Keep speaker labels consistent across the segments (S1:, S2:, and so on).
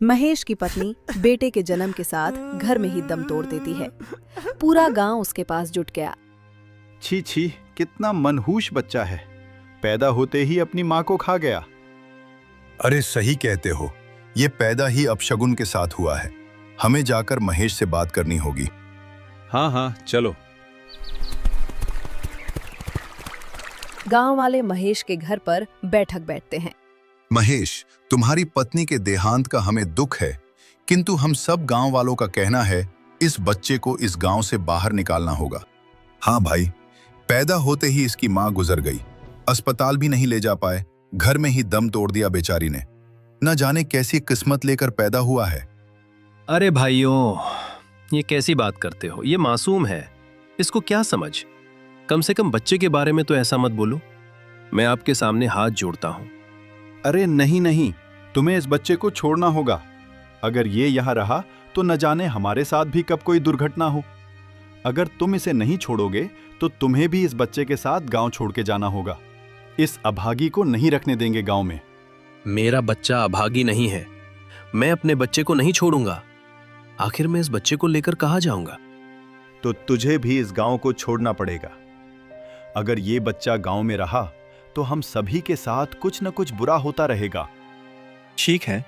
S1: महेश की पत्नी बेटे के जन्म के साथ घर में ही दम तोड़ देती है। पूरा गांव उसके पास जुट गया।
S2: छी छी, कितना मनहूस बच्चा है, पैदा होते ही अपनी माँ को खा गया।
S3: अरे सही कहते हो, ये पैदा ही अपशगुन के साथ हुआ है। हमें जाकर महेश से बात करनी होगी।
S4: हाँ हाँ चलो।
S1: गांव वाले महेश के घर पर बैठक बैठते हैं।
S3: महेश, तुम्हारी पत्नी के देहांत का हमें दुख है, किंतु हम सब गांव वालों का कहना है इस बच्चे को इस गांव से बाहर निकालना होगा। हाँ भाई, पैदा होते ही इसकी माँ गुजर गई, अस्पताल भी नहीं ले जा पाए, घर में ही दम तोड़ दिया बेचारी ने। न जाने कैसी किस्मत लेकर पैदा हुआ है।
S5: अरे भाइयों, ये कैसी बात करते हो? ये मासूम है, इसको क्या समझ। कम से कम बच्चे के बारे में तो ऐसा मत बोलो। मैं आपके सामने हाथ जोड़ता हूं।
S2: अरे नहीं नहीं, तुम्हें इस बच्चे को छोड़ना होगा। अगर ये यहाँ रहा तो न जाने हमारे साथ भी कब कोई दुर्घटना हो। अगर तुम इसे नहीं छोड़ोगे तो तुम्हें भी इस बच्चे के साथ गांव छोड़ के जाना होगा। इस अभागी को नहीं रखने देंगे गांव में।
S5: मेरा बच्चा अभागी नहीं है, मैं अपने बच्चे को नहीं छोड़ूंगा। आखिर मैं इस बच्चे को लेकर कहाँ जाऊंगा?
S2: तो तुझे भी इस गांव को छोड़ना पड़ेगा। अगर ये बच्चा गांव में रहा तो हम सभी के साथ कुछ न कुछ बुरा होता रहेगा।
S5: ठीक है,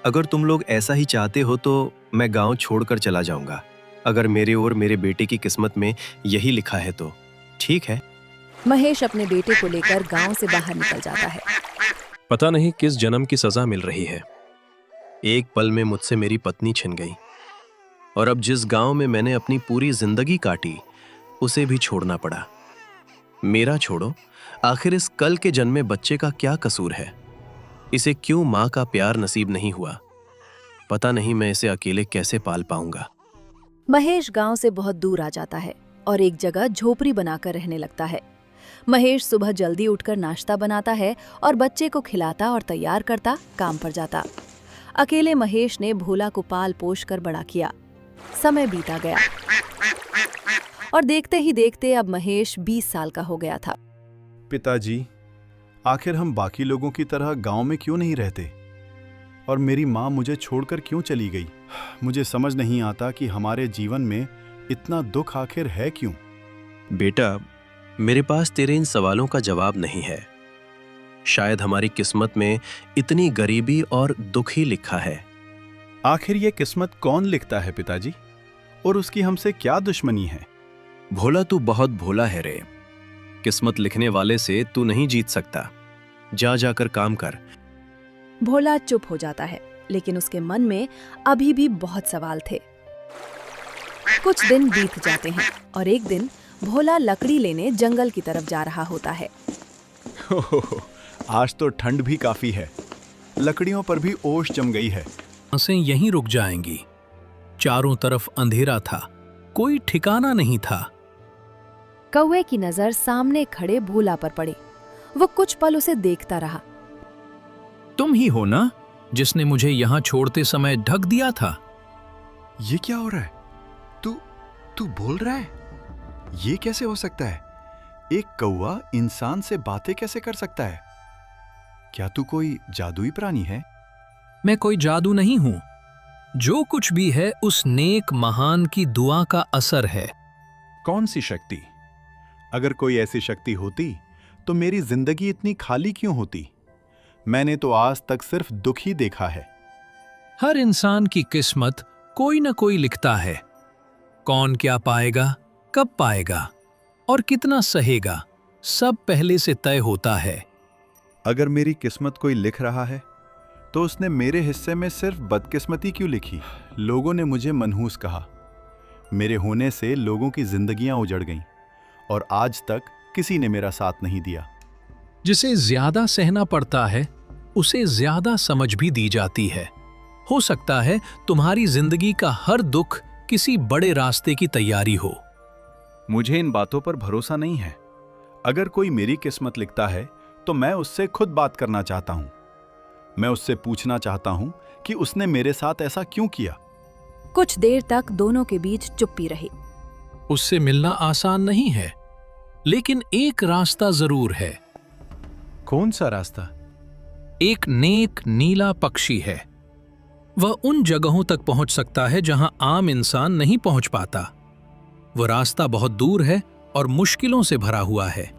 S5: अगर तुम लोग ऐसा ही चाहते हो तो मैं गांव छोड़कर चला जाऊंगा। अगर मेरे और मेरे बेटे की किस्मत में यही लिखा है तो ठीक है।
S1: महेश अपने बेटे को लेकर गांव से बाहर निकल जाता है।
S5: पता नहीं किस जन्म की सजा मिल रही है। एक पल में मुझसे मेरी पत्नी छिन गई, और अब जिस गांव में मैंने अपनी पूरी जिंदगी काटी उसे भी छोड़ना पड़ा। मेरा छोड़ो, आखिर इस कल के जन्मे बच्चे का क्या कसूर है? इसे क्यों मां का प्यार नसीब नहीं हुआ? पता नहीं मैं इसे अकेले कैसे पाल पाऊंगा।
S1: महेश गांव से बहुत दूर आ जाता है और एक जगह झोपड़ी बनाकर रहने लगता है। महेश सुबह जल्दी उठकर नाश्ता बनाता है और बच्चे को खिलाता और तैयार करता काम पर जाता। अकेले महेश ने भोला को पाल पोष कर बड़ा किया। समय बीता गया और देखते ही देखते अब महेश 20 साल का हो गया था।
S2: पिताजी, आखिर हम बाकी लोगों की तरह गांव में क्यों नहीं रहते? और मेरी माँ मुझे छोड़कर क्यों चली गई? मुझे समझ नहीं आता कि हमारे जीवन में इतना दुख आखिर है क्यों?
S5: बेटा, मेरे पास तेरे इन सवालों का जवाब नहीं है। शायद हमारी किस्मत में इतनी गरीबी और दुख ही लिखा है।
S2: आखिर ये किस्मत कौन लिखता है पिताजी? और उसकी हमसे क्या दुश्मनी है?
S5: भोला, तू बहुत भोला है रे। किस्मत लिखने वाले से तू नहीं जीत सकता। जा जाकर काम कर।
S1: भोला चुप हो जाता है, लेकिन उसके मन में अभी भी बहुत सवाल थे। कुछ दिन बीत जाते हैं और एक दिन भोला लकड़ी लेने जंगल की तरफ जा रहा होता है।
S2: आज तो ठंड भी काफी है, लकड़ियों पर भी ओस जम गई है।
S6: सांसें यहीं रुक जाएंगी। चारों तरफ अंधेरा था, कोई ठिकाना नहीं था।
S1: कौवे की नजर सामने खड़े भोला पर पड़ी। वो कुछ पल उसे देखता रहा।
S6: तुम ही हो ना जिसने मुझे यहाँ छोड़ते समय ढक दिया था?
S2: ये क्या हो रहा है? तू बोल रहा है? ये कैसे हो सकता है? एक कौवा इंसान से बातें कैसे कर सकता है? क्या तू कोई जादुई प्राणी है?
S6: मैं कोई जादू नहीं हूं। जो कुछ भी है उस नेक महान की दुआ का असर है।
S2: कौन सी शक्ति? अगर कोई ऐसी शक्ति होती तो मेरी जिंदगी इतनी खाली क्यों होती? मैंने तो आज तक सिर्फ दुख ही देखा है।
S6: हर इंसान की किस्मत कोई न कोई लिखता है। कौन क्या पाएगा, कब पाएगा और कितना सहेगा, सब पहले से तय होता है।
S2: अगर मेरी किस्मत कोई लिख रहा है तो उसने मेरे हिस्से में सिर्फ बदकिस्मती क्यों लिखी? लोगों ने मुझे मनहूस कहा। मेरे होने से लोगों की जिंदगियां उजड़ गईं और आज तक किसी ने मेरा साथ नहीं दिया।
S6: जिसे ज्यादा सहना पड़ता है उसे ज्यादा समझ भी दी जाती है। हो सकता है तुम्हारी जिंदगी का हर दुख किसी बड़े रास्ते की तैयारी हो।
S2: मुझे इन बातों पर भरोसा नहीं है। अगर कोई मेरी किस्मत लिखता है तो मैं उससे खुद बात करना चाहता हूं। मैं उससे पूछना चाहता हूं कि उसने मेरे साथ ऐसा क्यों किया।
S1: कुछ देर तक दोनों के बीच चुप्पी रही।
S6: उससे मिलना आसान नहीं है, लेकिन एक रास्ता जरूर है।
S2: कौन सा रास्ता?
S6: एक नेक नीला पक्षी है। वह उन जगहों तक पहुंच सकता है जहां आम इंसान नहीं पहुंच पाता। वो रास्ता बहुत दूर है और मुश्किलों से भरा हुआ है।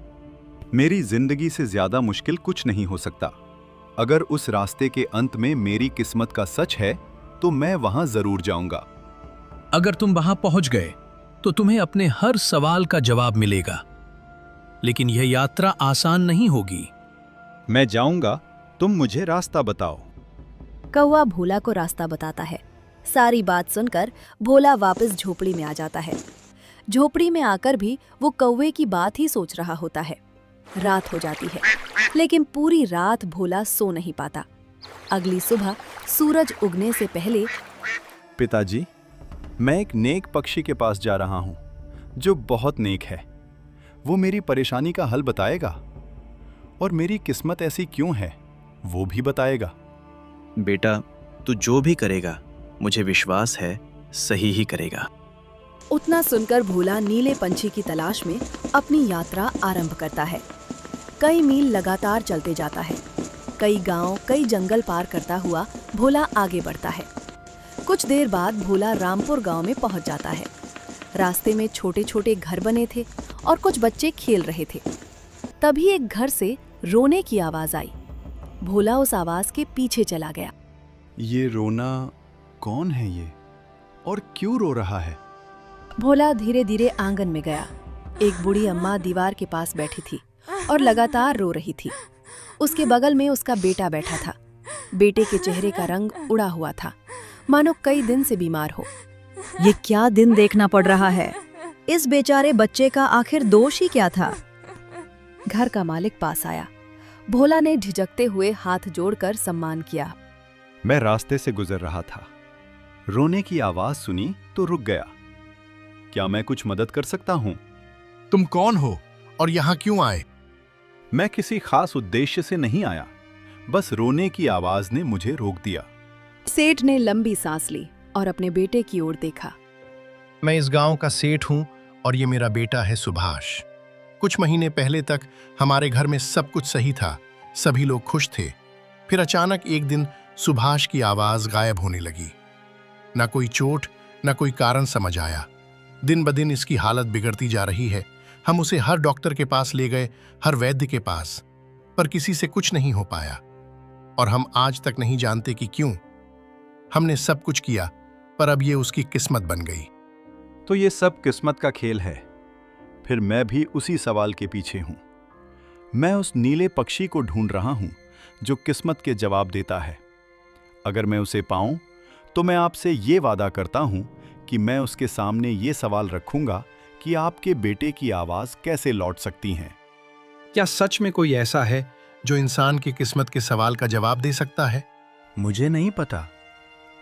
S2: मेरी जिंदगी से ज्यादा मुश्किल कुछ नहीं हो सकता। अगर उस रास्ते के अंत में मेरी किस्मत का सच है तो मैं वहां जरूर जाऊंगा।
S6: अगर तुम वहां पहुंच गए तो तुम्हें अपने हर सवाल का जवाब मिलेगा, लेकिन यह यात्रा आसान नहीं होगी।
S2: मैं जाऊंगा, तुम मुझे रास्ता बताओ।
S1: कौवा भोला को रास्ता बताता है। सारी बात सुनकर भोला वापस झोपड़ी में आ जाता है। झोपड़ी में आकर भी वो कौवे की बात ही सोच रहा होता है। रात हो जाती है, लेकिन पूरी रात भोला सो नहीं पाता। अगली सुबह सूरज उगने से पहले
S2: पिताजी, मैं एक नेक पक्षी के पास जा रहा हूं जो बहुत नेक है। वो मेरी परेशानी का हल बताएगा और मेरी किस्मत ऐसी क्यों है वो भी बताएगा।
S5: बेटा, तू जो भी करेगा मुझे विश्वास है सही ही करेगा।
S1: उतना सुनकर भोला नीले पंछी की तलाश में अपनी यात्रा आरंभ करता है। कई मील लगातार चलते जाता है। कई गांव, कई जंगल पार करता हुआ भोला आगे बढ़ता है। कुछ देर बाद भोला रामपुर गांव में पहुंच जाता है। रास्ते में छोटे छोटे घर बने थे और कुछ बच्चे खेल रहे थे। तभी एक घर से रोने की आवाज आई। भोला उस आवाज के पीछे चला गया।
S2: ये रोना कौन है ये, और क्यों रो रहा है?
S1: भोला धीरे धीरे आंगन में गया। एक बूढ़ी अम्मा दीवार के पास बैठी थी और लगातार रो रही थी। उसके बगल में उसका बेटा बैठा था। बेटे के चेहरे का रंग उड़ा हुआ था, मानो कई दिन से बीमार हो। ये क्या दिन देखना पड़ रहा है? इस बेचारे बच्चे का आखिर दोष ही क्या था? घर का मालिक पास आया। भोला ने झिझकते हुए हाथ जोड़कर सम्मान किया।
S2: मैं रास्ते से गुजर रहा था, रोने की आवाज सुनी तो रुक गया। क्या मैं कुछ मदद कर सकता हूँ?
S3: तुम कौन हो और यहाँ क्यों आए?
S2: मैं किसी खास उद्देश्य से नहीं आया, बस रोने की आवाज ने मुझे रोक दिया।
S1: सेठ ने लंबी सांस ली और अपने बेटे की ओर देखा।
S7: मैं इस गांव का सेठ हूं और ये मेरा बेटा है सुभाष। कुछ महीने पहले तक हमारे घर में सब कुछ सही था, सभी लोग खुश थे। फिर अचानक एक दिन सुभाष की आवाज गायब होने लगी। ना कोई चोट, ना कोई कारण समझ आया। दिन ब दिन इसकी हालत बिगड़ती जा रही है। हम उसे हर डॉक्टर के पास ले गए, हर वैद्य के पास, पर किसी से कुछ नहीं हो पाया। और हम आज तक नहीं जानते कि क्यों। हमने सब कुछ किया, पर अब ये उसकी किस्मत बन गई।
S2: तो ये सब किस्मत का खेल है। फिर मैं भी उसी सवाल के पीछे हूं। मैं उस नीले पक्षी को ढूंढ रहा हूं जो किस्मत के जवाब देता है। अगर मैं उसे पाऊं तो मैं आपसे ये वादा करता हूं कि मैं उसके सामने ये सवाल रखूंगा कि आपके बेटे की आवाज कैसे लौट सकती है।
S7: क्या सच में कोई ऐसा है जो इंसान की किस्मत के सवाल का जवाब दे सकता है?
S2: मुझे नहीं पता,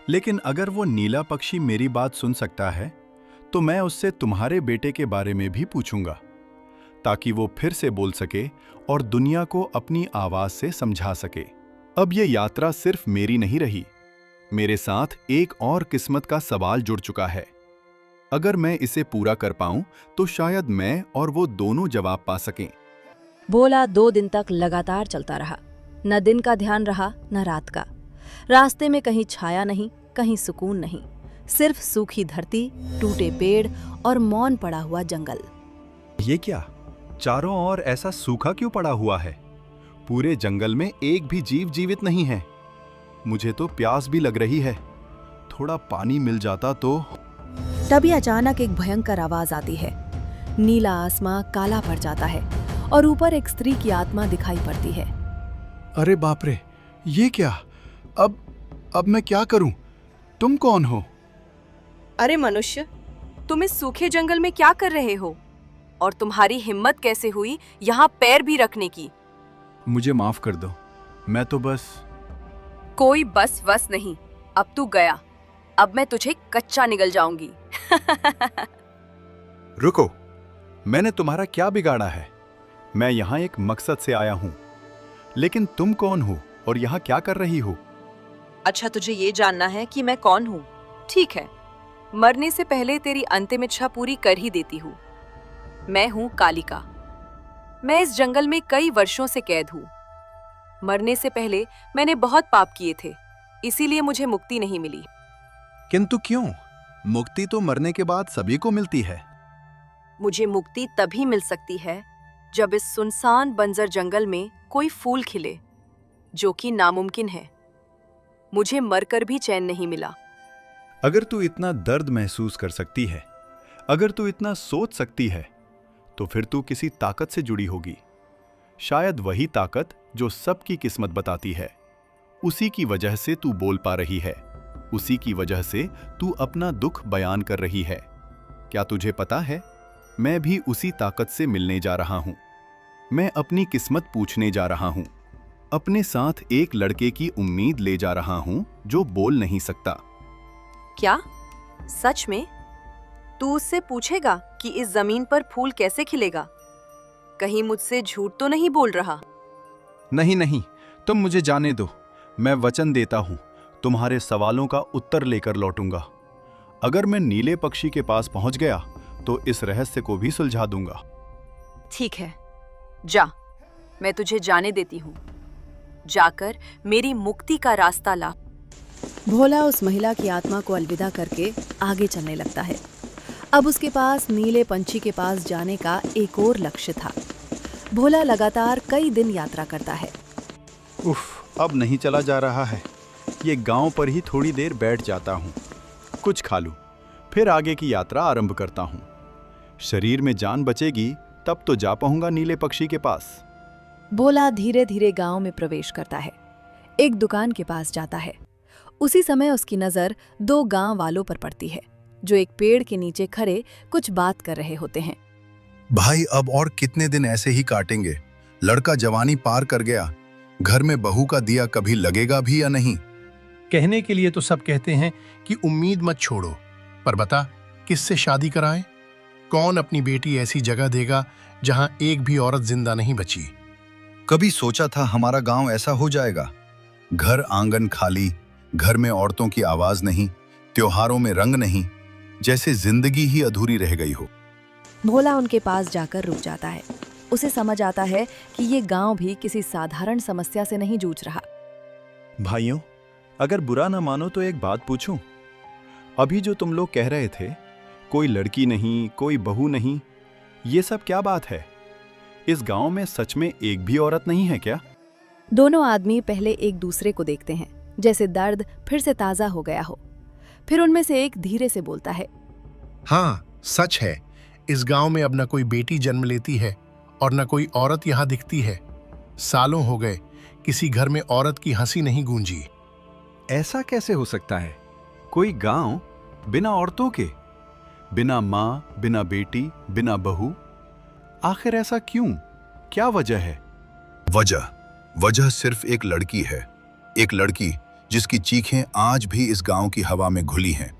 S2: लेकिन अगर वो नीला पक्षी मेरी बात सुन सकता है तो मैं उससे तुम्हारे बेटे के बारे में भी पूछूंगा, ताकि वो फिर से बोल सके और दुनिया को अपनी आवाज से समझा सके। अब ये यात्रा सिर्फ मेरी नहीं रही, मेरे साथ एक और किस्मत का सवाल जुड़ चुका है। अगर मैं इसे पूरा कर पाऊं तो शायद मैं और वो दोनों जवाब पा सकें।
S1: भोला 2 दिन तक लगातार चलता रहा। न दिन का ध्यान रहा, न रात का। रास्ते में कहीं छाया नहीं, कहीं सुकून नहीं, सिर्फ सूखी धरती, टूटे पेड़ और मौन पड़ा हुआ जंगल।
S2: ये क्या, चारों ओर ऐसा सूखा क्यों पड़ा हुआ है? पूरे जंगल में एक भी जीव जीवित नहीं है। मुझे तो प्यास भी लग रही है, थोड़ा पानी मिल जाता तो।
S1: तभी अचानक एक भयंकर आवाज आती है। नीला आसमां काला पड़ जाता है और ऊपर एक स्त्री की आत्मा दिखाई पड़ती है।
S2: अरे बाप रे, ये क्या? अब मैं क्या करूं? तुम कौन हो?
S8: अरे मनुष्य, तुम इस सूखे जंगल में क्या कर रहे हो? और तुम्हारी हिम्मत कैसे हुई यहाँ पैर भी रखने की?
S2: मुझे माफ कर दो, मैं तो बस।
S8: कोई बस वस नहीं, अब तू गया। अब मैं तुझे कच्चा निगल जाऊंगी।
S2: रुको, मैंने तुम्हारा क्या बिगाड़ा है? मैं यहाँ एक मकसद से आया हूँ, लेकिन तुम कौन हो और यहाँ क्या कर रही हो?
S8: अच्छा, तुझे ये जानना है कि मैं कौन हूँ? ठीक है, मरने से पहले तेरी अंतिम इच्छा पूरी कर ही देती हूँ। मैं हूँ कालिका। मैं इस जंगल में कई वर्षों से कैद हूँ। मरने से पहले मैंने बहुत पाप किए थे, इसीलिए मुझे मुक्ति नहीं मिली।
S2: किंतु क्यों? मुक्ति तो मरने के बाद सभी को मिलती है।
S8: मुझे मुक्ति तभी मिल सकती है जब इस सुनसान बंजर जंगल में कोई फूल खिले, जो कि नामुमकिन है। मुझे मरकर भी चैन नहीं मिला।
S2: अगर तू इतना दर्द महसूस कर सकती है, अगर तू इतना सोच सकती है, तो फिर तू किसी ताकत से जुड़ी होगी। शायद वही ताकत जो सबकी किस्मत बताती है। उसी की वजह से तू बोल पा रही है, उसी की वजह से तू अपना दुख बयान कर रही है। क्या तुझे पता है, मैं भी उसी ताकत से मिलने जा रहा हूं। मैं अपनी किस्मत पूछने जा रहा हूं। अपने साथ एक लड़के की उम्मीद ले जा रहा हूं जो बोल नहीं सकता।
S8: क्या? सच में? तू उससे पूछेगा कि इस जमीन पर फूल कैसे खिलेगा? कहीं मुझसे झूठ तो नहीं बोल रहा?
S2: नहीं नहीं, तुम मुझे जाने दो। मैं वचन देता हूं, तुम्हारे सवालों का उत्तर लेकर लौटूंगा। अगर मैं नीले पक्षी के पास पहुंच गया तो इस रहस्य को भी सुलझा दूंगा।
S8: ठीक है, जा, मैं तुझे जाने देती हूँ। जाकर मेरी मुक्ति का रास्ता ला।
S1: भोला उस महिला की आत्मा को अलविदा करके आगे चलने लगता है। अब उसके पास नीले पंछी के पास जाने का एक और लक्ष्य था। भोला लगातार कई दिन यात्रा करता है।
S2: उफ, अब नहीं चला जा रहा है। ये गांव पर ही थोड़ी देर बैठ जाता हूँ, कुछ खा लूँ, फिर आगे की यात्रा आरंभ करता हूँ। शरीर में जान बचेगी तब तो जा पाऊंगा नीले पक्षी के पास।
S1: भोला धीरे धीरे गांव में प्रवेश करता है। एक दुकान के पास जाता है। उसी समय उसकी नजर दो गांव वालों पर पड़ती है, जो एक पेड़ के नीचे खड़े कुछ बात कर रहे होते हैं।
S3: भाई, अब और कितने दिन ऐसे ही काटेंगे? लड़का जवानी पार कर गया, घर में बहू का दिया कभी लगेगा भी या नहीं?
S7: कहने के लिए तो सब कहते हैं कि उम्मीद मत छोड़ो, पर बता किससे शादी कराएं? कौन अपनी बेटी ऐसी जगह देगा जहां एक भी औरत जिंदा नहीं बची?
S3: कभी सोचा था हमारा गांव ऐसा हो जाएगा? घर आंगन खाली, घर में औरतों की आवाज नहीं, त्योहारों में रंग नहीं, जैसे जिंदगी ही अधूरी रह गई हो।
S1: भोला उनके पास जाकर रुक जाता है। उसे समझ आता है कि ये गांव भी किसी साधारण समस्या से नहीं जूझ रहा।
S2: भाइयों, अगर बुरा ना मानो तो एक बात पूछूं? अभी जो तुम लोग कह रहे थे, कोई लड़की नहीं, कोई बहू नहीं, ये सब क्या बात है? इस गांव में सच में एक भी औरत नहीं है क्या?
S1: दोनों आदमी पहले एक दूसरे को देखते हैं, जैसे दर्द फिर से ताजा हो गया हो। फिर उनमें से एक धीरे से बोलता है,
S7: हाँ, सच है। इस गांव में अब न कोई बेटी जन्म लेती है और न कोई औरत यहाँ दिखती है। सालों हो गए किसी घर में औरत की हंसी नहीं गूंजी।
S2: ऐसा कैसे हो सकता है? कोई गांव बिना औरतों के, बिना माँ, बिना बेटी, बिना बहू? आखिर ऐसा क्यों? क्या वजह है?
S3: वजह सिर्फ एक लड़की है। एक लड़की जिसकी चीखें आज भी इस गांव की हवा में घुली हैं।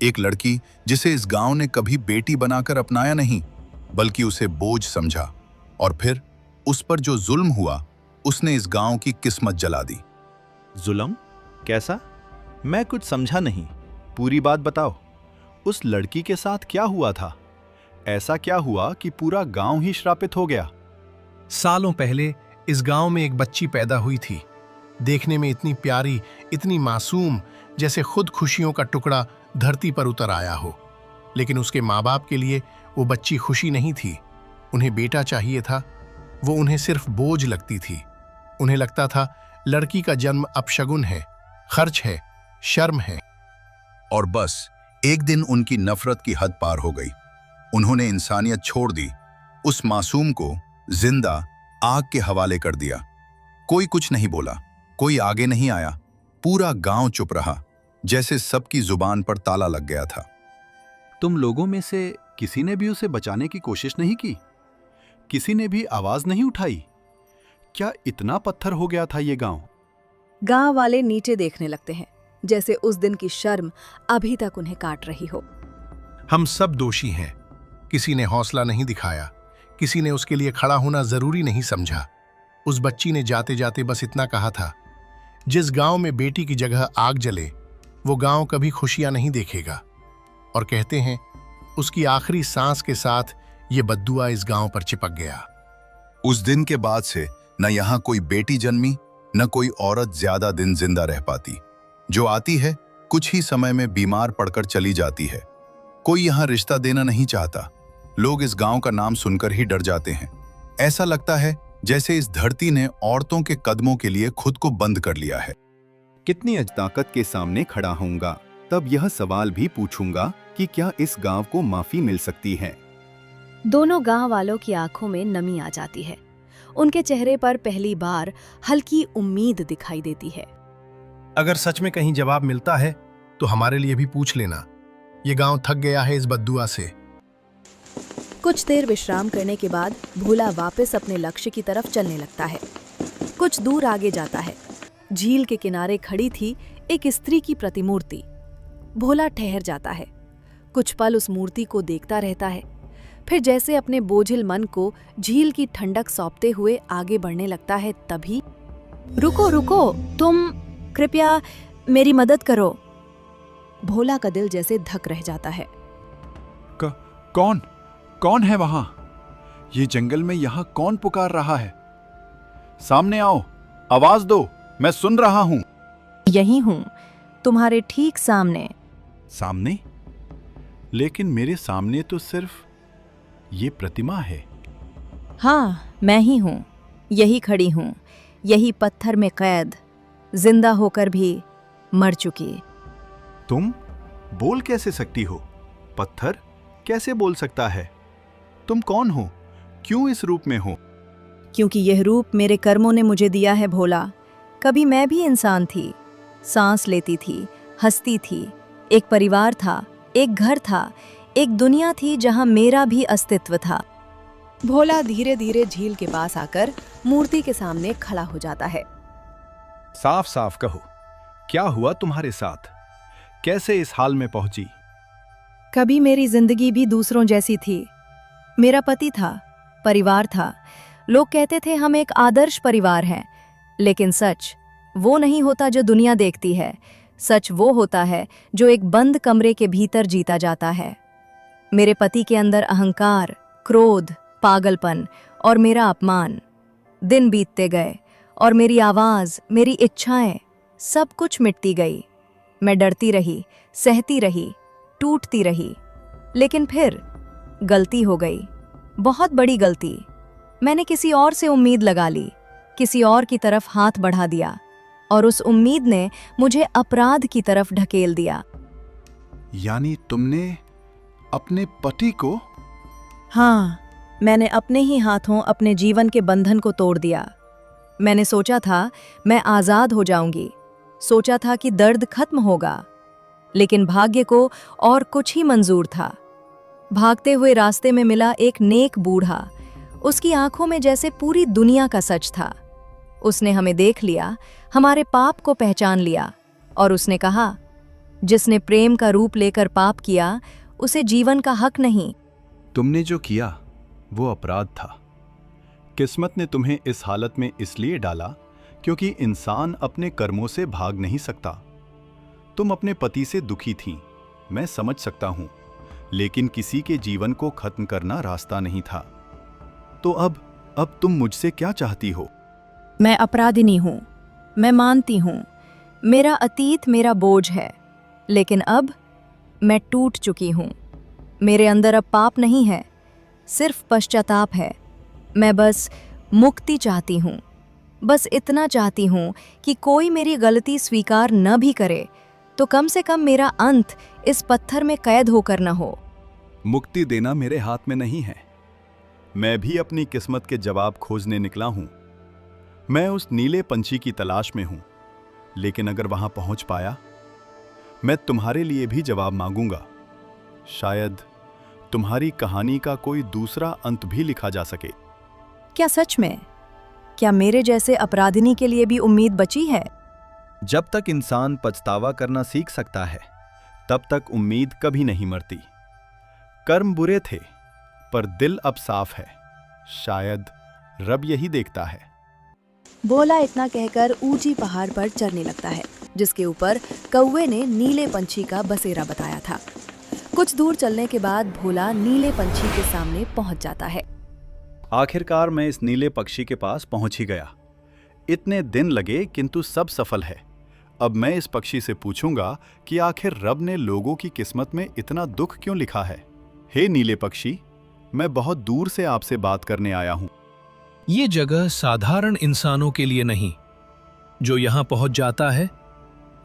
S3: एक लड़की जिसे इस गांव ने कभी बेटी बनाकर अपनाया नहीं, बल्कि उसे बोझ समझा। और फिर उस पर जो जुल्म हुआ, उसने इस गांव की किस्मत जला दी।
S2: जुल्म? कैसा? मैं कुछ समझा नहीं। पूरी बात बताओ। उस लड़की के साथ क्या हुआ था? ऐसा क्या हुआ कि पूरा गांव ही श्रापित हो गया?
S7: सालों पहले इस गांव में एक बच्ची पैदा हुई थी। देखने में इतनी प्यारी, इतनी मासूम, जैसे खुद खुशियों का टुकड़ा धरती पर उतर आया हो। लेकिन उसके माँ बाप के लिए वो बच्ची खुशी नहीं थी। उन्हें बेटा चाहिए था। वो उन्हें सिर्फ बोझ लगती थी। उन्हें लगता था लड़की का जन्म अपशगुन है, खर्च है, शर्म है।
S3: और बस एक दिन उनकी नफरत की हद पार हो गई। उन्होंने इंसानियत छोड़ दी। उस मासूम को जिंदा आग के हवाले कर दिया। कोई कुछ नहीं बोला, कोई आगे नहीं आया। पूरा गांव चुप रहा, जैसे सबकी जुबान पर ताला लग गया था।
S2: तुम लोगों में से किसी ने भी उसे बचाने की कोशिश नहीं की? किसी ने भी आवाज नहीं उठाई? क्या इतना पत्थर हो गया था ये गांव?
S1: गांव वाले नीचे देखने लगते हैं, जैसे उस दिन की शर्म अभी तक उन्हें काट रही हो।
S7: हम सब दोषी हैं। किसी ने हौसला नहीं दिखाया, किसी ने उसके लिए खड़ा होना जरूरी नहीं समझा। उस बच्ची ने जाते जाते बस इतना कहा था, जिस गांव में बेटी की जगह आग जले, वो गांव कभी खुशियां नहीं देखेगा। और कहते हैं उसकी आखिरी सांस के साथ ये बद्दुआ इस गांव पर चिपक गया।
S3: उस दिन के बाद से न यहाँ कोई बेटी जन्मी, न कोई औरत ज्यादा दिन जिंदा रह पाती। जो आती है कुछ ही समय में बीमार पड़कर चली जाती है। कोई यहाँ रिश्ता देना नहीं चाहता। लोग इस गांव का नाम सुनकर ही डर जाते हैं। ऐसा लगता है जैसे इस धरती ने औरतों के कदमों के लिए खुद को बंद कर लिया है।
S2: कितनी अजताकत के सामने खड़ा होऊंगा, तब यह सवाल भी पूछूंगा कि क्या इस गांव को माफी मिल सकती है।
S1: दोनों गांव वालों की आंखों में नमी आ जाती है। उनके चेहरे पर पहली बार हल्की उम्मीद दिखाई देती है।
S7: अगर सच में कहीं जवाब मिलता है तो हमारे लिए भी पूछ लेना। ये गांव थक गया है इस बद्दुआ से।
S1: कुछ देर विश्राम करने के बाद भोला वापस अपने लक्ष्य की तरफ चलने लगता है। कुछ दूर आगे जाता है। झील के किनारे खड़ी थी एक स्त्री की प्रतिमूर्ति। भोला ठहर जाता है। कुछ पल उस मूर्ति को देखता रहता है, फिर जैसे अपने बोझिल मन को झील की ठंडक सौंपते हुए आगे बढ़ने लगता है। तभी रुको रुको, तुम कृपया मेरी मदद करो। भोला का दिल जैसे धक रह जाता है।
S2: कौन है वहां? ये जंगल में यहां कौन पुकार रहा है? सामने आओ, आवाज दो, मैं सुन रहा हूं।
S1: यही हूं, तुम्हारे ठीक सामने।
S2: सामने? लेकिन मेरे सामने तो सिर्फ ये प्रतिमा है।
S1: हाँ, मैं ही हूं। यही खड़ी हूं, यही पत्थर में कैद, जिंदा होकर भी मर चुकी।
S2: तुम बोल कैसे सकती हो? पत्थर कैसे बोल सकता है? तुम कौन हो? क्यों इस रूप में हो?
S1: क्योंकि यह रूप मेरे कर्मों ने मुझे दिया है भोला। कभी मैं भी इंसान थी, सांस लेती थी, हंसती थी, एक परिवार था, एक घर था, एक दुनिया थी जहां मेरा भी अस्तित्व था। भोला धीरे धीरे झील के पास आकर मूर्ति के सामने खड़ा हो जाता है।
S2: साफ साफ कहो, क्या हुआ तुम्हारे साथ? कैसे इस हाल में पहुंची?
S1: कभी मेरी जिंदगी भी दूसरों जैसी थी। मेरा पति था, परिवार था। लोग कहते थे हम एक आदर्श परिवार हैं, लेकिन सच वो नहीं होता जो दुनिया देखती है। सच वो होता है जो एक बंद कमरे के भीतर जीता जाता है। मेरे पति के अंदर अहंकार, क्रोध, पागलपन और मेरा अपमान। दिन बीतते गए और मेरी आवाज, मेरी इच्छाएं, सब कुछ मिटती गई। मैं डरती रही, सहती रही, टूटती रही। लेकिन फिर गलती हो गई, बहुत बड़ी गलती। मैंने किसी और से उम्मीद लगा ली, किसी और की तरफ हाथ बढ़ा दिया, और उस उम्मीद ने मुझे अपराध की तरफ ढकेल दिया।
S2: यानी तुमने अपने पति को?
S1: हाँ, मैंने अपने ही हाथों अपने जीवन के बंधन को तोड़ दिया। मैंने सोचा था मैं आजाद हो जाऊंगी, सोचा था कि दर्द खत्म होगा, लेकिन भाग्य को और कुछ ही मंजूर था। भागते हुए रास्ते में मिला एक नेक बूढ़ा। उसकी आंखों में जैसे पूरी दुनिया का सच था। उसने हमें देख लिया, हमारे पाप को पहचान लिया, और उसने कहा, जिसने प्रेम का रूप लेकर पाप किया उसे जीवन का हक नहीं।
S2: तुमने जो किया वो अपराध था। किस्मत ने तुम्हें इस हालत में इसलिए डाला क्योंकि इंसान अपने कर्मों से भाग नहीं सकता। तुम अपने पति से दुखी थीं, मैं समझ सकता हूं, लेकिन किसी के जीवन को खत्म करना रास्ता नहीं था। तो अब तुम मुझसे क्या चाहती हो?
S1: मैं अपराधिनी हूँ, मैं मानती हूँ। मेरा अतीत मेरा बोझ है, लेकिन अब मैं टूट चुकी हूँ। मेरे अंदर अब पाप नहीं है, सिर्फ पश्चाताप है। मैं बस मुक्ति चाहती हूँ। बस इतना चाहती हूँ कि कोई मेरी गलती स्वीकार न भी करे तो कम से कम मेरा अंत इस पत्थर में कैद होकर न हो।
S2: मुक्ति देना मेरे हाथ में नहीं है। मैं भी अपनी किस्मत के जवाब खोजने निकला हूं। मैं उस नीले पंछी की तलाश में हूं, लेकिन अगर वहां पहुंच पाया, मैं तुम्हारे लिए भी जवाब मांगूंगा। शायद तुम्हारी कहानी का कोई दूसरा अंत भी लिखा जा सके।
S1: क्या सच में? क्या मेरे जैसे अपराधिनी के लिए भी उम्मीद बची है?
S2: जब तक इंसान पछतावा करना सीख सकता है, तब तक उम्मीद कभी नहीं मरती। कर्म बुरे थे, पर दिल अब साफ है। शायद रब यही देखता है।
S1: भोला इतना कहकर ऊंची पहाड़ पर चढ़ने लगता है, जिसके ऊपर कौवे ने नीले पंछी का बसेरा बताया था। कुछ दूर चलने के बाद भोला नीले पंछी के सामने पहुंच जाता है।
S2: आखिरकार मैं इस नीले पक्षी के पास पहुंच ही गया। इतने दिन लगे, किंतु सब सफल है। अब मैं इस पक्षी से पूछूंगा कि आखिर रब ने लोगों की किस्मत में इतना दुख क्यों लिखा है। हे नीले पक्षी, मैं बहुत दूर से आपसे बात करने आया हूं।
S6: ये जगह साधारण इंसानों के लिए नहीं। जो यहां पहुंच जाता है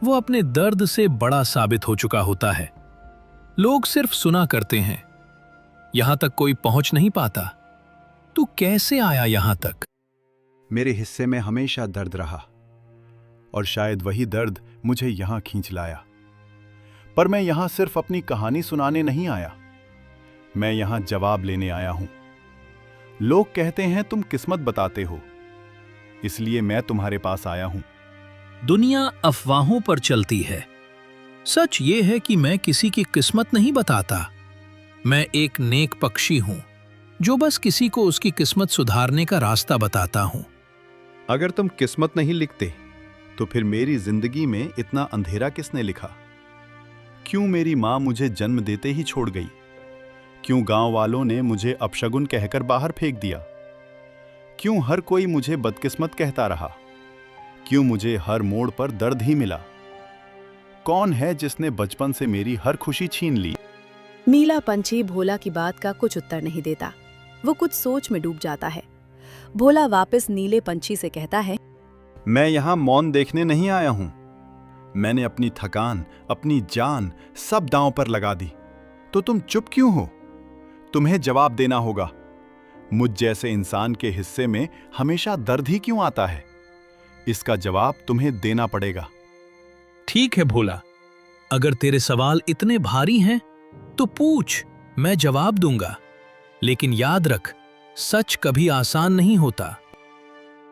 S6: वो अपने दर्द से बड़ा साबित हो चुका होता है। लोग सिर्फ सुना करते हैं, यहां तक कोई पहुंच नहीं पाता। तू कैसे आया यहां तक?
S2: मेरे हिस्से में हमेशा दर्द रहा और शायद वही दर्द मुझे यहां खींच लाया। पर मैं यहां सिर्फ अपनी कहानी सुनाने नहीं आया, मैं यहां जवाब लेने आया हूं। लोग कहते हैं तुम किस्मत बताते हो, इसलिए मैं तुम्हारे पास आया हूं।
S6: दुनिया अफवाहों पर चलती है। सच ये है कि मैं किसी की किस्मत नहीं बताता। मैं एक नेक पक्षी हूं जो बस किसी को उसकी किस्मत सुधारने का रास्ता बताता हूं।
S2: अगर तुम किस्मत नहीं लिखते तो फिर मेरी जिंदगी में इतना अंधेरा किसने लिखा? क्यों मेरी मां मुझे जन्म देते ही छोड़ गई? क्यों गांव वालों ने मुझे अपशगुन कहकर बाहर फेंक दिया? क्यों हर कोई मुझे बदकिस्मत कहता रहा? क्यों मुझे हर मोड़ पर दर्द ही मिला? कौन है जिसने बचपन से मेरी हर खुशी छीन ली?
S1: नीला पंछी भोला की बात का कुछ उत्तर नहीं देता। वो कुछ सोच में डूब जाता है। भोला वापस नीले पंछी से कहता है,
S2: मैं यहां मौन देखने नहीं आया हूं। मैंने अपनी थकान, अपनी जान सब दांव पर लगा दी। तो तुम चुप क्यों हो? तुम्हें जवाब देना होगा। मुझ जैसे इंसान के हिस्से में हमेशा दर्द ही क्यों आता है? इसका जवाब तुम्हें देना पड़ेगा।
S6: ठीक है भोला, अगर तेरे सवाल इतने भारी हैं तो पूछ, मैं जवाब दूंगा। लेकिन याद रख, सच कभी आसान नहीं होता।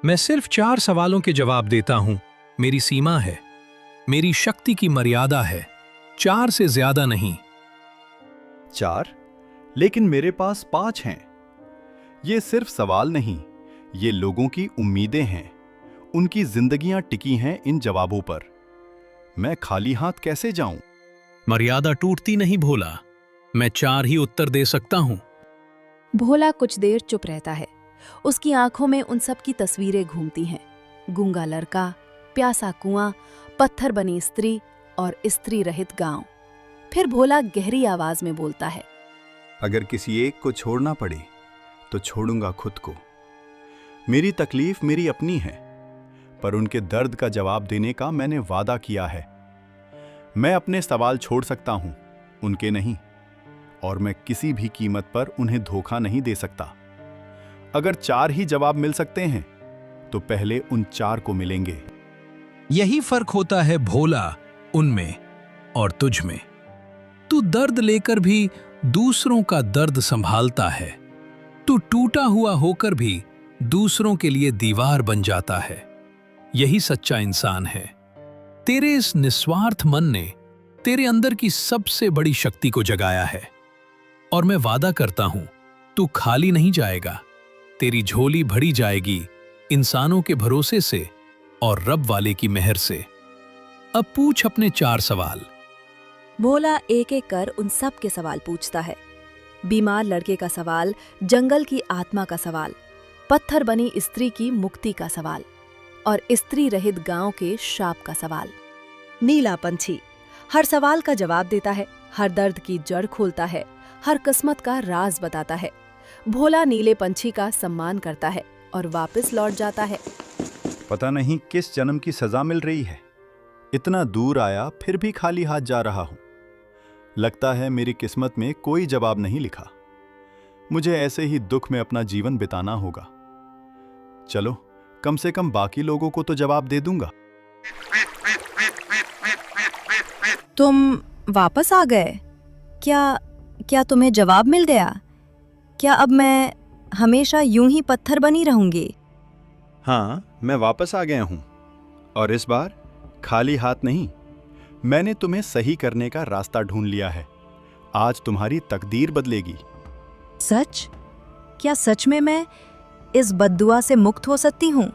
S6: मैं सिर्फ 4 सवालों के जवाब देता हूं। मेरी सीमा है, मेरी शक्ति की मर्यादा है। 4 से ज्यादा नहीं।
S2: 4? लेकिन मेरे पास 5 हैं। ये सिर्फ सवाल नहीं, ये लोगों की उम्मीदें हैं। उनकी जिंदगियां टिकी हैं इन जवाबों पर। मैं खाली हाथ कैसे जाऊं?
S6: मर्यादा टूटती नहीं भोला। मैं 4 ही उत्तर दे सकता हूं।
S1: भोला कुछ देर चुप रहता है। उसकी आंखों में उन सब की तस्वीरें घूमती हैं। गूंगा लड़का, प्यासा कुआं, पत्थर बनी स्त्री और स्त्री रहित गांव। फिर भोला गहरी आवाज में बोलता है,
S2: अगर किसी एक को छोड़ना पड़े तो छोड़ूंगा खुद को। मेरी तकलीफ मेरी अपनी है, पर उनके दर्द का जवाब देने का मैंने वादा किया है। मैं अपने सवाल छोड़ सकता हूं, उनके नहीं। और मैं किसी भी कीमत पर उन्हें धोखा नहीं दे सकता। अगर 4 ही जवाब मिल सकते हैं तो पहले उन 4 को मिलेंगे।
S6: यही फर्क होता है भोला, उनमें और तुझ में। तू दर्द लेकर भी दूसरों का दर्द संभालता है। तू टूटा हुआ होकर भी दूसरों के लिए दीवार बन जाता है। यही सच्चा इंसान है। तेरे इस निस्वार्थ मन ने तेरे अंदर की सबसे बड़ी शक्ति को जगाया है। और मैं वादा करता हूं, तू खाली नहीं जाएगा। तेरी झोली भरी जाएगी इंसानों के भरोसे से और रब वाले की मेहर से। अब पूछ अपने 4 सवाल।
S1: भोला एक एक कर उन सब के सवाल पूछता है। बीमार लड़के का सवाल, जंगल की आत्मा का सवाल, पत्थर बनी स्त्री की मुक्ति का सवाल और स्त्री रहित गांव के श्राप का सवाल। नीला पंछी हर सवाल का जवाब देता है, हर दर्द की जड़ खोलता है, हर किस्मत का राज बताता है। भोला नीले पंछी का सम्मान करता है और वापस लौट जाता है।
S2: पता नहीं किस जन्म की सजा मिल रही है। इतना दूर आया फिर भी खाली हाथ जा रहा हूं। लगता है मेरी किस्मत में कोई जवाब नहीं लिखा। मुझे ऐसे ही दुख में अपना जीवन बिताना होगा। चलो, कम से कम बाकी लोगों को तो जवाब दे दूंगा।
S1: तुम वापस आ गए? क्या तुम्हें जवाब मिल गया? क्या अब मैं हमेशा यूं ही पत्थर बनी रहूंगी?
S2: हाँ, मैं वापस आ गया हूं। और इस बार खाली हाथ नहीं। मैंने तुम्हें सही करने का रास्ता ढूंढ लिया है। आज तुम्हारी तकदीर बदलेगी।
S1: सच? क्या सच में मैं इस बद्दुआ से मुक्त हो सकती हूँ?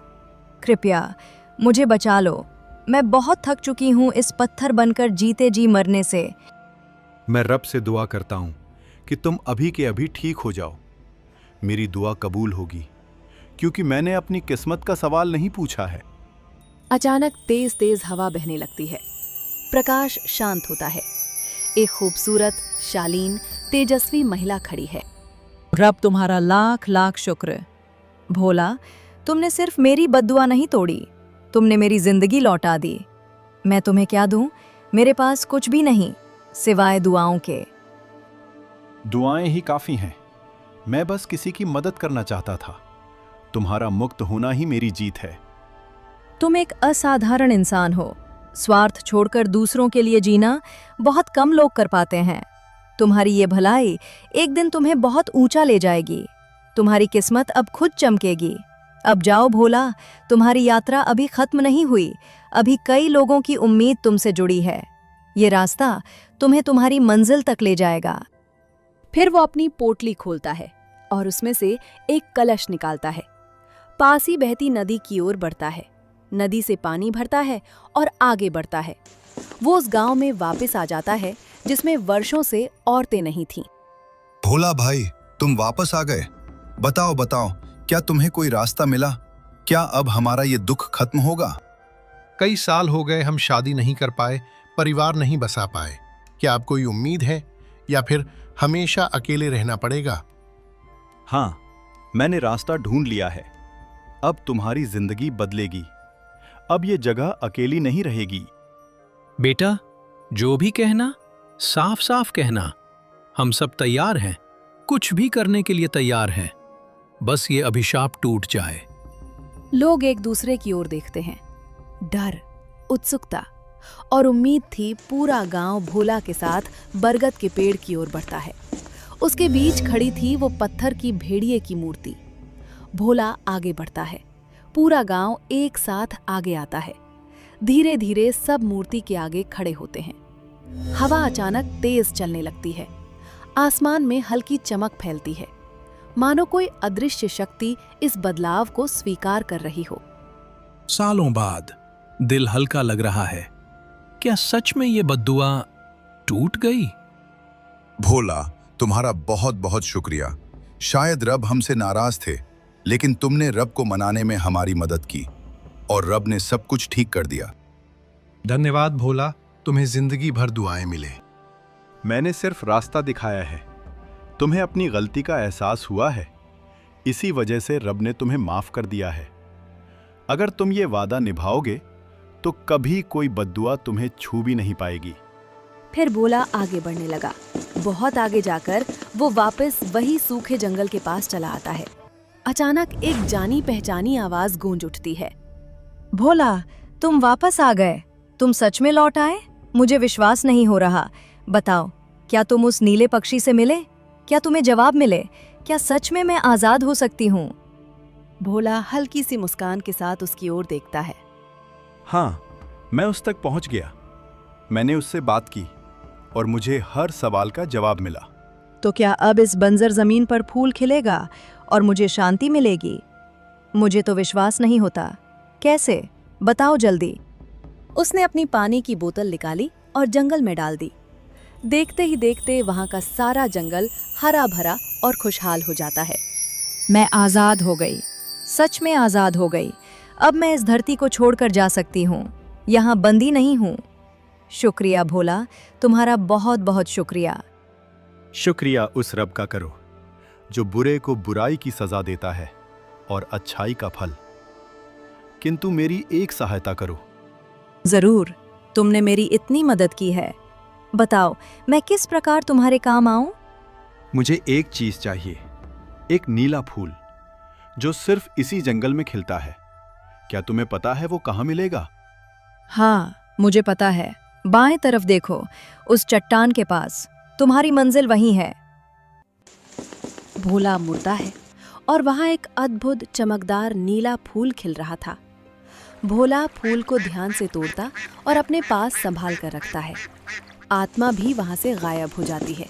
S1: कृपया मुझे बचा लो। मैं बहुत थक चुकी हूँ इस पत्थर बनकर जीते जी मरने से।
S2: मैं रब से दुआ करता हूं कि तुम अभी के अभी ठीक हो जाओ। मेरी दुआ कबूल होगी, क्योंकि मैंने अपनी किस्मत का सवाल नहीं पूछा है।
S1: अचानक तेज तेज हवा बहने लगती है। प्रकाश शांत होता है। एक खूबसूरत, शालीन, तेजस्वी महिला खड़ी है।
S9: रब तुम्हारा लाख लाख शुक्र। भोला, तुमने सिर्फ मेरी बद्दुआ नहीं तोड़ी, तुमने मेरी जिंदगी लौटा दी। मैं तुम्हें क्या दूं? मेरे पास कुछ भी नहीं सिवाय दुआओं के।
S2: दुआएं ही काफी हैं। मैं बस किसी की मदद करना चाहता था। तुम्हारा मुक्त होना ही मेरी जीत है।
S9: तुम एक असाधारण इंसान हो। स्वार्थ छोड़कर दूसरों के लिए जीना बहुत कम लोग कर पाते हैं। तुम्हारी ये भलाई एक दिन तुम्हें बहुत ऊंचा ले जाएगी। तुम्हारी किस्मत अब खुद चमकेगी। अब जाओ भोला, तुम्हारी यात्रा अभी खत्म नहीं हुई। अभी कई लोगों की उम्मीद तुमसे जुड़ी है। ये रास्ता तुम्हें तुम्हारी मंजिल तक ले जाएगा।
S1: फिर वो अपनी पोटली खोलता है और उसमें से एक कलश निकालता है। पास ही बहती नदी की ओर बढ़ता है। नदी से पानी भरता है और आगे बढ़ता है। वो उस गांव में वापस आ जाता है जिसमें वर्षों से औरतें नहीं थीं।
S3: भोला भाई, तुम वापस आ गए। बताओ बताओ, क्या तुम्हें कोई रास्ता मिला? क्या अब हमारा ये दुख खत्म होगा?
S7: कई साल हो गए हम शादी नहीं कर पाए, परिवार नहीं बसा पाए। क्या अब कोई उम्मीद है या फिर हमेशा अकेले रहना पड़ेगा?
S2: हाँ, मैंने रास्ता ढूंढ लिया है। अब तुम्हारी जिंदगी बदलेगी। अब ये जगह अकेली नहीं रहेगी।
S6: बेटा, जो भी कहना साफ साफ कहना। हम सब तैयार हैं, कुछ भी करने के लिए तैयार हैं। बस ये अभिशाप टूट जाए।
S1: लोग एक दूसरे की ओर देखते हैं। डर, उत्सुकता और उम्मीद थी। पूरा गांव भोला के साथ बरगद के पेड़ की ओर बढ़ता है। उसके बीच खड़ी थी वो पत्थर की भेड़िए की मूर्ति। भोला आगे बढ़ता है। पूरा गांव एक साथ आगे आता है। धीरे धीरे सब मूर्ति के आगे खड़े होते हैं। हवा अचानक तेज चलने लगती है। आसमान में हल्की चमक फैलती है, मानो कोई अदृश्य शक्ति इस बदलाव को स्वीकार कर रही हो।
S6: सालों बाद दिल हल्का लग रहा है। क्या सच में ये बद्दुआ टूट गई?
S3: भोला, तुम्हारा बहुत बहुत शुक्रिया। शायद रब हमसे नाराज थे, लेकिन तुमने रब को मनाने में हमारी मदद की और रब ने सब कुछ ठीक कर दिया।
S7: धन्यवाद भोला, तुम्हें जिंदगी भर दुआएं मिले।
S2: मैंने सिर्फ रास्ता दिखाया है। तुम्हें अपनी गलती का एहसास हुआ है। इसी वजह से रब ने तुम्हें माफ कर दिया है। अगर तुम ये वादा निभाओगे तो कभी कोई बद्दुआ तुम्हें छू भी नहीं पाएगी।
S1: फिर भोला आगे बढ़ने लगा। बहुत आगे जाकर वो वापस वही सूखे जंगल के पास चला आता है। अचानक एक जानी पहचानी आवाज गूंज उठती है।
S9: भोला, तुम वापस आ गए। तुम सच में लौट आए? मुझे विश्वास नहीं हो रहा। बताओ, क्या तुम उस नीले पक्षी से मिले? क्या तुम्हें जवाब मिले? क्या सच में मैं आजाद हो सकती हूँ?
S1: भोला हल्की सी मुस्कान के साथ उसकी ओर देखता है।
S2: हाँ, मैं उस तक पहुंच गया। मैंने उससे बात की और मुझे हर सवाल का जवाब मिला।
S9: तो क्या अब इस बंजर जमीन पर फूल खिलेगा और मुझे शांति मिलेगी? मुझे तो विश्वास नहीं होता। कैसे? बताओ जल्दी।
S1: उसने अपनी पानी की बोतल निकाली और जंगल में डाल दी। देखते ही देखते वहां का सारा जंगल हरा भरा और खुशहाल हो जाता है।
S9: मैं आजाद हो गई। सच में आजाद हो गई। अब मैं इस धरती को छोड़कर जा सकती हूँ। यहाँ बंदी नहीं हूँ। शुक्रिया भोला, तुम्हारा बहुत बहुत शुक्रिया।
S2: शुक्रिया उस रब का करो जो बुरे को बुराई की सजा देता है और अच्छाई का फल। किंतु मेरी एक सहायता करो।
S9: जरूर, तुमने मेरी इतनी मदद की है। बताओ, मैं किस प्रकार तुम्हारे काम आऊं?
S2: मुझे एक चीज चाहिए, एक नीला फूल जो सिर्फ इसी जंगल में खिलता है। क्या तुम्हें पता है वो कहाँ मिलेगा?
S9: हाँ, मुझे पता है। बाएं तरफ देखो, उस चट्टान के पास। तुम्हारी मंजिल वहीं है।
S1: भोला मुड़ता है और वहां एक अद्भुत चमकदार नीला फूल खिल रहा था। भोला फूल को ध्यान से तोड़ता और अपने पास संभाल कर रखता है। आत्मा भी वहां से गायब हो जाती है।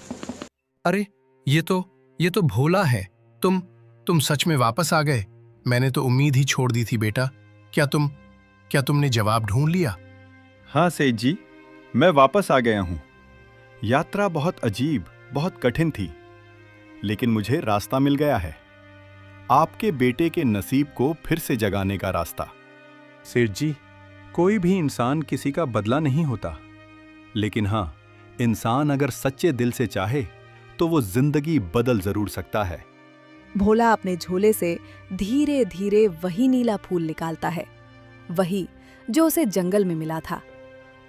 S7: अरे, ये तो भोला है। तुम सच में वापस आ गए। मैंने तो उम्मीद ही छोड़ दी थी बेटा। क्या तुमने जवाब ढूंढ लिया?
S2: हाँ सेठ जी, मैं वापस आ गया हूँ। यात्रा बहुत अजीब, बहुत कठिन थी, लेकिन मुझे रास्ता मिल गया है। आपके बेटे के नसीब को फिर से जगाने का रास्ता। सेठ जी, कोई भी इंसान किसी का बदला नहीं होता, लेकिन हाँ, इंसान अगर सच्चे दिल से चाहे तो वो जिंदगी बदल जरूर सकता है।
S1: भोला अपने झोले से धीरे धीरे वही नीला फूल निकालता है, वही जो उसे जंगल में मिला था।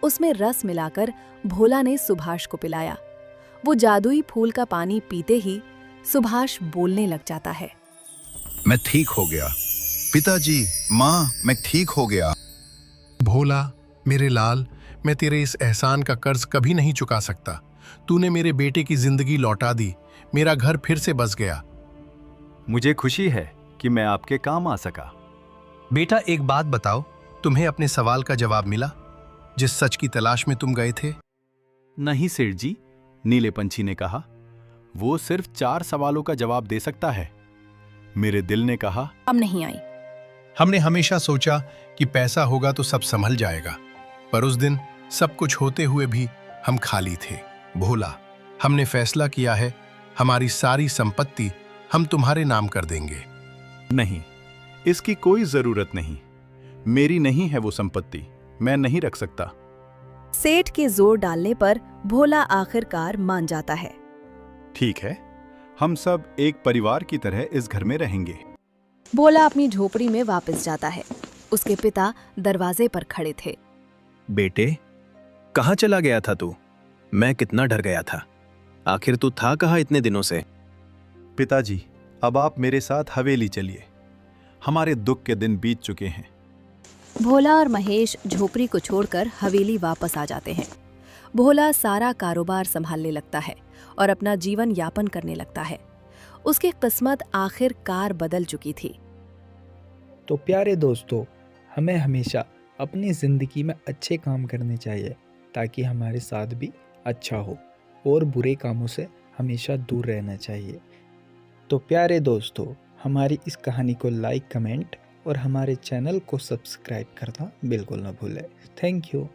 S1: उसमें रस मिलाकर भोला ने सुभाष को पिलाया। वो जादुई फूल का पानी पीते ही सुभाष बोलने लग जाता है।
S3: मैं ठीक हो गया पिताजी, माँ, मैं ठीक हो गया।
S7: भोला, मेरे लाल, मैं तेरे इस एहसान का कर्ज कभी नहीं चुका सकता। तूने मेरे बेटे की जिंदगी लौटा दी, मेरा घर फिर से बस गया।
S2: मुझे खुशी है कि मैं आपके काम आ सका।
S7: बेटा, एक बात बताओ, तुम्हें अपने सवाल का जवाब मिला जिस सच की तलाश में तुम गए थे?
S2: नहीं सेठ जी, नीले पंछी ने कहा, वो सिर्फ 4 सवालों का जवाब दे सकता है। मेरे दिल ने कहा,
S1: अब नहीं आई।
S7: हमने हमेशा सोचा कि पैसा होगा तो सब संभल जाएगा, पर उस दिन सब कुछ होते हुए भी हम खाली थे। भोला, हमने फैसला किया है, हमारी सारी संपत्ति हम तुम्हारे नाम कर देंगे।
S2: नहीं, इसकी कोई जरूरत नहीं। मेरी नहीं है वो संपत्ति, मैं नहीं रख सकता।
S1: सेठ के जोर डालने पर भोला आखिरकार मान जाता है।
S2: ठीक है, हम सब एक परिवार की तरह इस घर में रहेंगे।
S1: भोला अपनी झोपड़ी में वापस जाता है। उसके पिता दरवाजे पर खड़े थे।
S5: बेटे, कहाँ चला गया था तू? मैं कितना डर गया था। आखिर तू था कहाँ इतने दिनों से?
S2: पिताजी, अब आप मेरे साथ हवेली चलिए। हमारे दुख के दिन बीत चुके हैं।
S1: भोला और महेश झोपड़ी को छोड़कर हवेली वापस आ जाते हैं। भोला सारा कारोबार संभालने लगता है और अपना जीवन यापन करने लगता है। उसकी किस्मत आखिरकार बदल चुकी थी।
S10: तो प्यारे दोस्तों, हमें हमेशा अपनी ज़िंदगी में अच्छे काम करने चाहिए ताकि हमारे साथ भी अच्छा हो, और बुरे कामों से हमेशा दूर रहना चाहिए। तो प्यारे दोस्तों, हमारी इस कहानी को लाइक, कमेंट और हमारे चैनल को सब्सक्राइब करना बिल्कुल ना भूलें। Thank you.